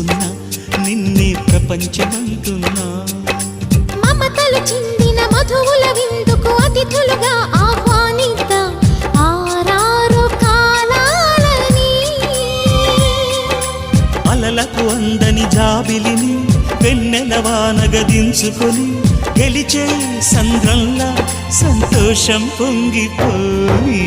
చూస్తున్నా నిన్నే ప్రపంచమంటున్నా. మమతలు చిందిన మధువుల విందుకు అతిథులుగా ఆహ్వానిద్దాం ఆరారు కాలాలని. అలలకు అందని జాబిలిని వెన్నెల వానగదించుకొని గెలిచే సంద్రంలా సంతోషం పొంగిపోయి